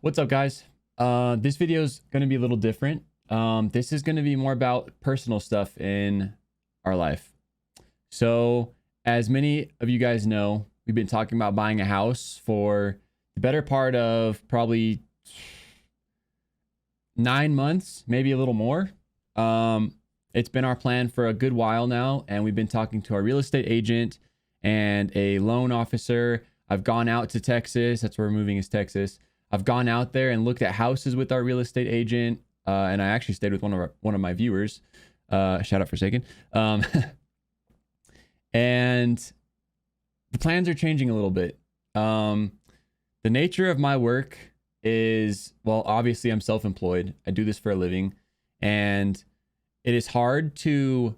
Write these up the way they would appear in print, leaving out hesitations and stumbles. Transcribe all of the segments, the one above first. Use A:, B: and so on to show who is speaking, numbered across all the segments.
A: What's up, guys? This video is going to be a little different. This is going to be more about personal stuff in our life. So, as many of you guys know, we've been talking about buying a house for the better part of probably 9 months, maybe a little more. It's been our plan for a good while now, and we've been talking to our real estate agent and a loan officer. I've gone out to Texas. That's where we're moving, is Texas. I've gone out there and looked at houses with our real estate agent, and I actually stayed with one of my viewers. Shout out Forsaken. And the plans are changing a little bit. The nature of my work is, well, obviously I'm self-employed. I do this for a living, and it is hard to,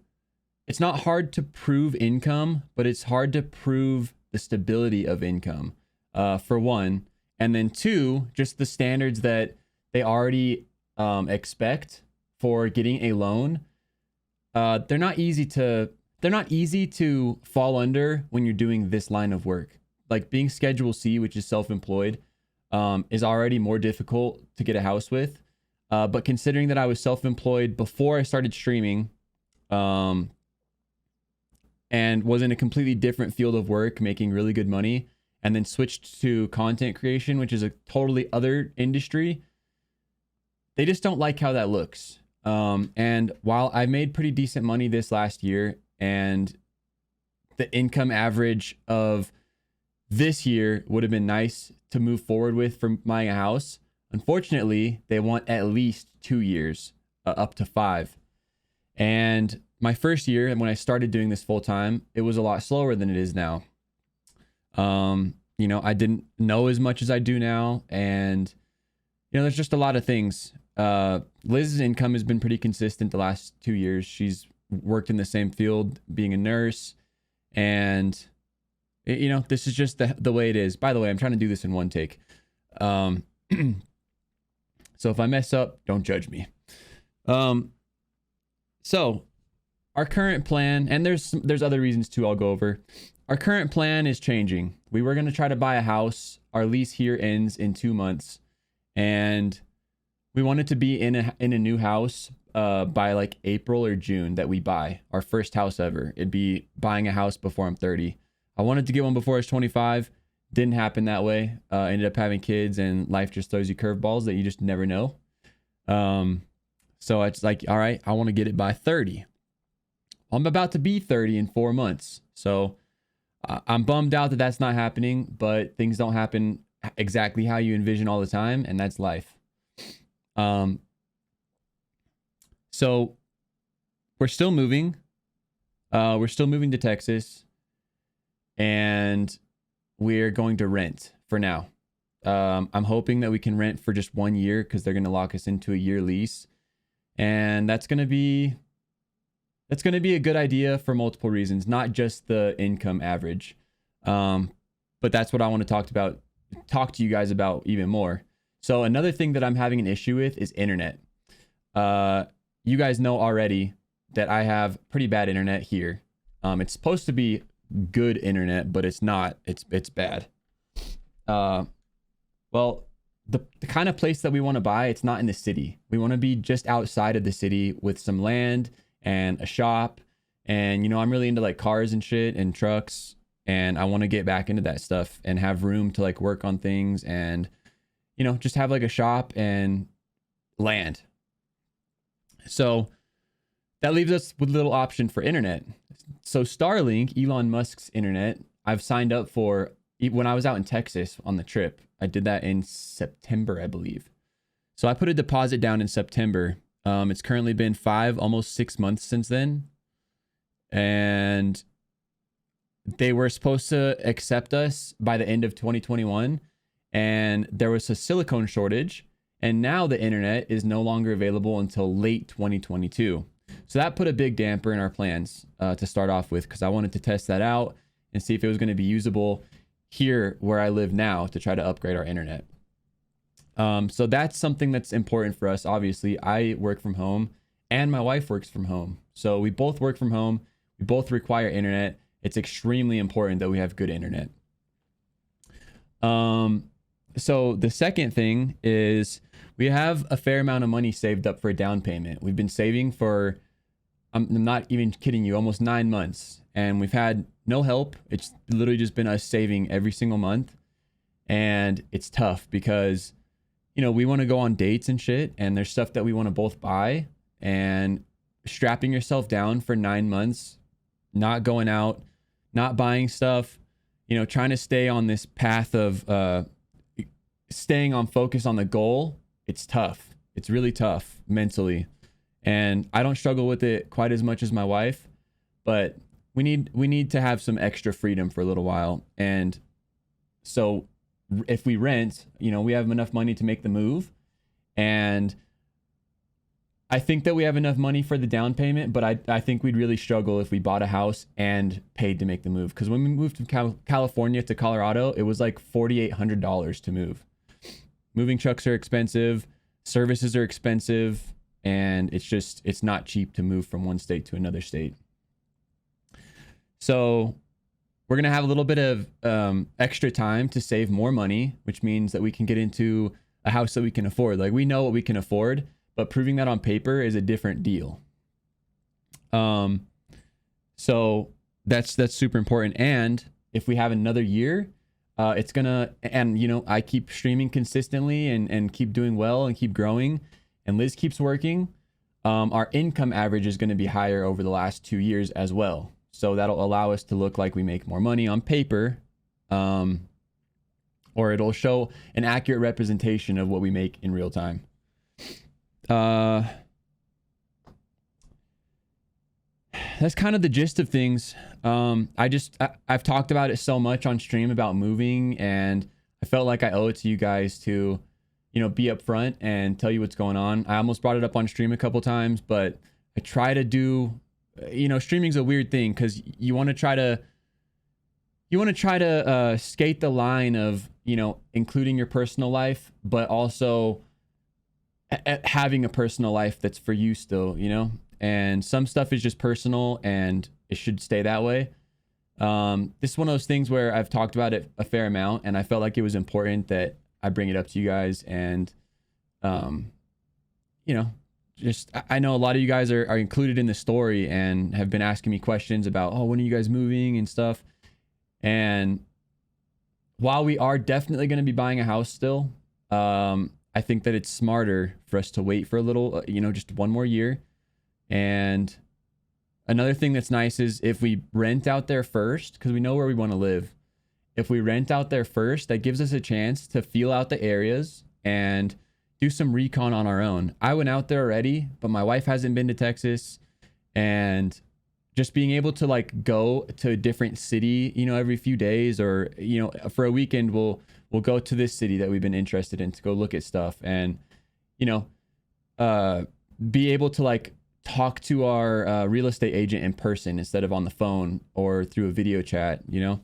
A: it's not hard to prove income, but it's hard to prove the stability of income, for one. And then two, just the standards that they already expect for getting a loan. They're not easy to fall under when you're doing this line of work. Like being Schedule C, which is self-employed, is already more difficult to get a house with. But considering that I was self-employed before I started streaming, and was in a completely different field of work, making really good money, and then switched to content creation, which is a totally other industry, they just don't like how that looks. And while I made pretty decent money this last year, and the income average of this year would have been nice to move forward with for buying a house, unfortunately, they want at least 2 years, up to 5. And my first year, and when I started doing this full time, it was a lot slower than it is now. You know, I didn't know as much as I do now, and you know, there's just a lot of things. Liz's income has been pretty consistent the last 2 years. She's worked in the same field, being a nurse, and you know, this is just the way it is. By the way, I'm trying to do this in one take. So if I mess up, don't judge me. So our current plan, and there's other reasons too I'll go over. Our current plan is changing. We were going to try to buy a house. Our lease here ends in 2 months, and we wanted to be in a new house by like April or June that we buy our first house ever. It'd be buying a house before I'm 30. I wanted to get one before I was 25. Didn't happen that way. Ended up having kids, and life just throws you curveballs that you just never know. So it's like, all right, I want to get it by 30. I'm about to be 30 in 4 months. So I'm bummed out that that's not happening, but things don't happen exactly how you envision all the time, and that's life. So we're still moving. We're still moving to Texas, and we're going to rent for now. I'm hoping that we can rent for just 1 year, because they're going to lock us into a year lease, and that's going to be a good idea for multiple reasons, not just the income average. But that's what I want to talk to you guys about even more. So another thing that I'm having an issue with is internet. You guys know already that I have pretty bad internet here. It's supposed to be good internet, but it's not. It's bad. Well, the kind of place that we want to buy, it's not in the city. We want to be just outside of the city with some land and a shop. And, you know, I'm really into like cars and shit and trucks, and I want to get back into that stuff and have room to like work on things and, you know, just have like a shop and land. So that leaves us with a little option for internet. So Starlink, Elon Musk's internet, I've signed up for when I was out in Texas on the trip. I did that in September, I believe. So I put a deposit down in September. It's currently been almost 6 months since then. And they were supposed to accept us by the end of 2021. And there was a silicone shortage. And now the internet is no longer available until late 2022. So that put a big damper in our plans to start off with, because I wanted to test that out and see if it was going to be usable here where I live now to try to upgrade our internet. So that's something that's important for us. Obviously, I work from home and my wife works from home. So we both work from home. We both require internet. It's extremely important that we have good internet. So the second thing is we have a fair amount of money saved up for a down payment. We've been saving for, I'm not even kidding you, almost 9 months, and we've had no help. It's literally just been us saving every single month. And it's tough because, you know, we want to go on dates and shit, and there's stuff that we want to both buy, and strapping yourself down for 9 months, not going out, not buying stuff, you know, trying to stay on this path of staying on focus on the goal. It's tough. It's really tough mentally. And I don't struggle with it quite as much as my wife, but we need to have some extra freedom for a little while. And so if we rent, you know, we have enough money to make the move. And I think that we have enough money for the down payment, but I think we'd really struggle if we bought a house and paid to make the move. Because when we moved from California to Colorado, it was like $4,800 to move. Moving trucks are expensive, services are expensive, and it's not cheap to move from one state to another state. So we're going to have a little bit of extra time to save more money, which means that we can get into a house that we can afford. Like, we know what we can afford, but proving that on paper is a different deal. So that's super important. And if we have another year, it's gonna, and you know, I keep streaming consistently and keep doing well and keep growing, and Liz keeps working, our income average is going to be higher over the last 2 years as well. So that'll allow us to look like we make more money on paper, or it'll show an accurate representation of what we make in real time. That's kind of the gist of things. I've talked about it so much on stream about moving, and I felt like I owe it to you guys to, you know, be upfront and tell you what's going on. I almost brought it up on stream a couple times, but I try to do, you know, streaming's a weird thing because you want to try to skate the line of, you know, including your personal life, but also having a personal life that's for you still, you know. And some stuff is just personal, and it should stay that way. This is one of those things where I've talked about it a fair amount, and I felt like it was important that I bring it up to you guys. And, you know, just, I know a lot of you guys are included in the story and have been asking me questions about, oh, when are you guys moving and stuff. And while we are definitely going to be buying a house still, I think that it's smarter for us to wait for a little, you know, just one more year. And another thing that's nice is if we rent out there first, because we know where we want to live. If we rent out there first, that gives us a chance to feel out the areas and do some recon on our own. I went out there already, but my wife hasn't been to Texas, and just being able to like go to a different city, you know, every few days, or, you know, for a weekend, we'll go to this city that we've been interested in to go look at stuff, and, you know, be able to like talk to our real estate agent in person instead of on the phone or through a video chat, you know.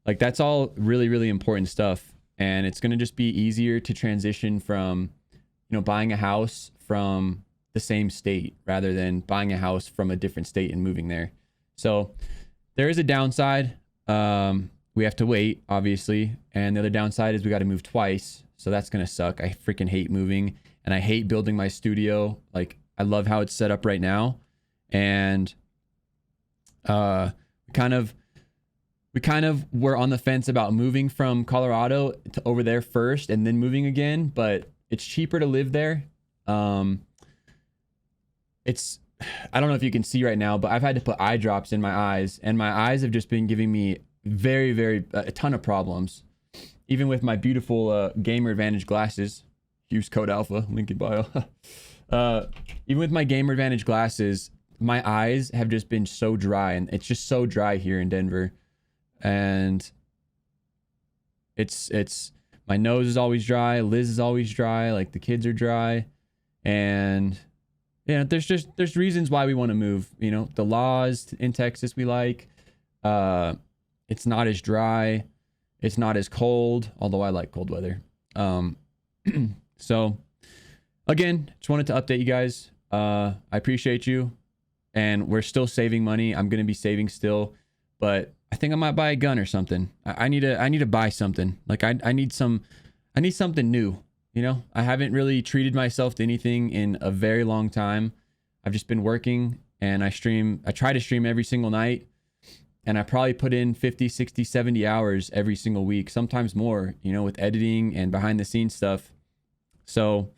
A: Like, that's all really, really important stuff. And it's going to just be easier to transition from, you know, buying a house from the same state rather than buying a house from a different state and moving there. So there is a downside. We have to wait, obviously. And the other downside is we got to move twice. So that's going to suck. I freaking hate moving, and I hate building my studio. Like, I love how it's set up right now. And we kind of were on the fence about moving from Colorado to over there first and then moving again, but it's cheaper to live there. It's, I don't know if you can see right now, but I've had to put eye drops in my eyes, and my eyes have just been giving me a ton of problems. Even with my beautiful Gamer Advantage glasses, use code alpha, link in bio. Even with my Gamer Advantage glasses, my eyes have just been so dry, and it's just so dry here in Denver. And it's my nose is always dry, Liz is always dry, like the kids are dry. And yeah, there's reasons why we want to move, you know. The laws in Texas we like. It's not as dry, it's not as cold, although I like cold weather. So again, just wanted to update you guys. I appreciate you, and we're still saving money. I'm gonna be saving still, but I think I might buy a gun or something. I need to buy something. Like, I need some I need something new. You know, I haven't really treated myself to anything in a very long time. I've just been working, and I try to stream every single night, and I probably put in 50, 60, 70 hours every single week, sometimes more, you know, with editing and behind the scenes stuff. So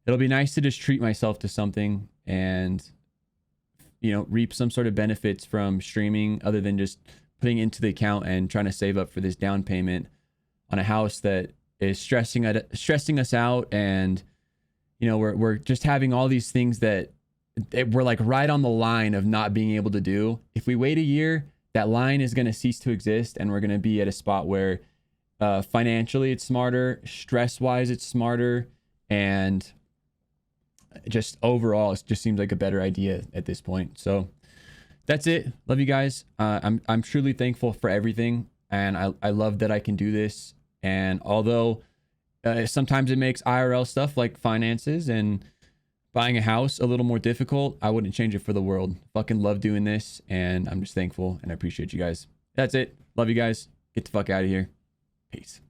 A: it'll be nice to just treat myself to something and, you know, reap some sort of benefits from streaming other than just putting it into the account and trying to save up for this down payment on a house that is stressing us out. And, you know, we're just having all these things that we're like right on the line of not being able to do. If we wait a year, that line is going to cease to exist, and we're going to be at a spot where financially it's smarter, stress wise it's smarter, and just overall it just seems like a better idea at this point. So that's it. Love you guys. I'm truly thankful for everything, and I love that I can do this. And although sometimes it makes IRL stuff like finances and buying a house a little more difficult, I wouldn't change it for the world. Fucking love doing this, and I'm just thankful, and I appreciate you guys. That's it. Love you guys. Get the fuck out of here. Peace.